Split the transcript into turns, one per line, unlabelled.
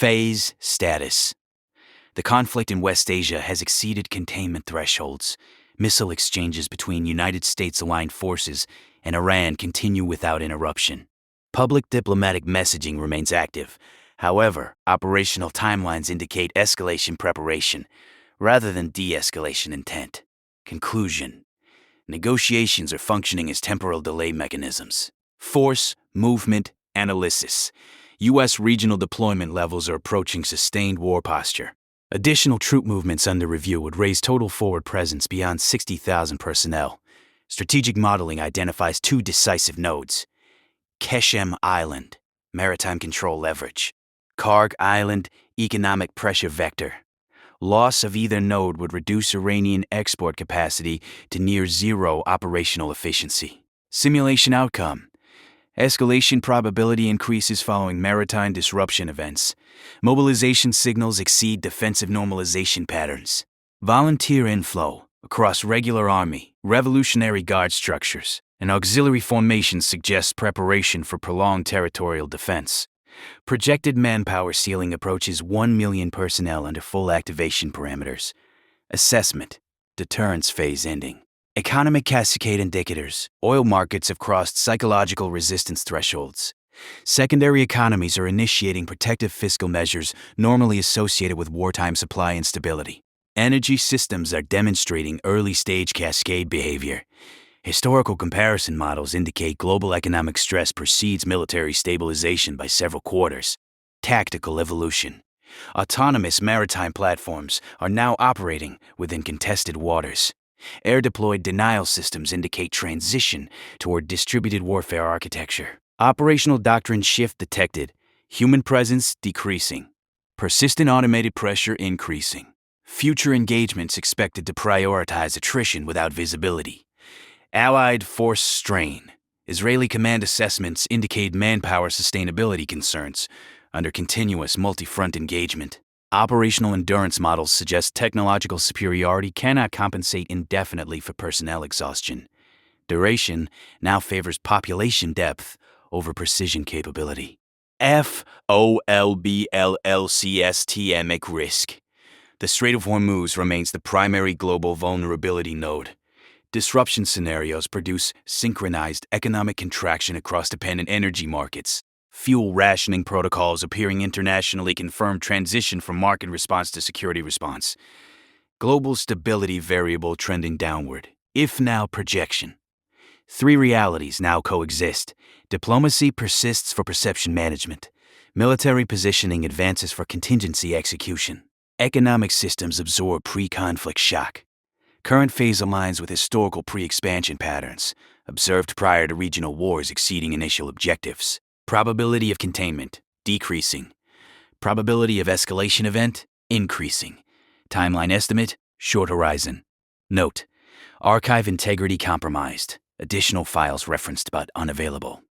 Phase status. The conflict in West Asia has exceeded containment thresholds. Missile exchanges between United States-aligned forces and Iran continue without interruption. Public diplomatic messaging remains active. However, operational timelines indicate escalation preparation rather than de-escalation intent. Conclusion. Negotiations are functioning as temporal delay mechanisms. Force, movement, analysis. U.S. regional deployment levels are approaching sustained war posture. Additional troop movements under review would raise total forward presence beyond 60,000 personnel. Strategic modeling identifies two decisive nodes. Keshem Island, maritime control leverage. Karg Island, economic pressure vector. Loss of either node would reduce Iranian export capacity to near zero operational efficiency. Simulation outcome. Escalation probability increases following maritime disruption events. Mobilization signals exceed defensive normalization patterns. Volunteer inflow across regular Army, Revolutionary Guard structures, and auxiliary formations suggests preparation for prolonged territorial defense. Projected manpower ceiling approaches 1 million personnel under full activation parameters. Assessment. Deterrence phase ending. Economic cascade indicators. Oil markets have crossed psychological resistance thresholds. Secondary economies are initiating protective fiscal measures normally associated with wartime supply instability. Energy systems are demonstrating early-stage cascade behavior. Historical comparison models indicate global economic stress precedes military stabilization by several quarters. Tactical evolution. Autonomous maritime platforms are now operating within contested waters. Air-deployed denial systems indicate transition toward distributed warfare architecture. Operational doctrine shift detected. Human presence decreasing. Persistent automated pressure increasing. Future engagements expected to prioritize attrition without visibility. Allied force strain. Israeli command assessments indicate manpower sustainability concerns under continuous multi-front engagement. Operational endurance models suggest technological superiority cannot compensate indefinitely for personnel exhaustion. Duration now favors population depth over precision capability. FOLBLLCSTMIC risk. The Strait of Hormuz remains the primary global vulnerability node. Disruption scenarios produce synchronized economic contraction across dependent energy markets. Fuel rationing protocols appearing internationally confirm transition from market response to security response. Global stability variable trending downward. If now projection. Three realities now coexist. Diplomacy persists for perception management. Military positioning advances for contingency execution. Economic systems absorb pre-conflict shock. Current phase aligns with historical pre-expansion patterns, observed prior to regional wars exceeding initial objectives. Probability of containment, decreasing. Probability of escalation event, increasing. Timeline estimate, short horizon. Note: archive integrity compromised. Additional files referenced but unavailable.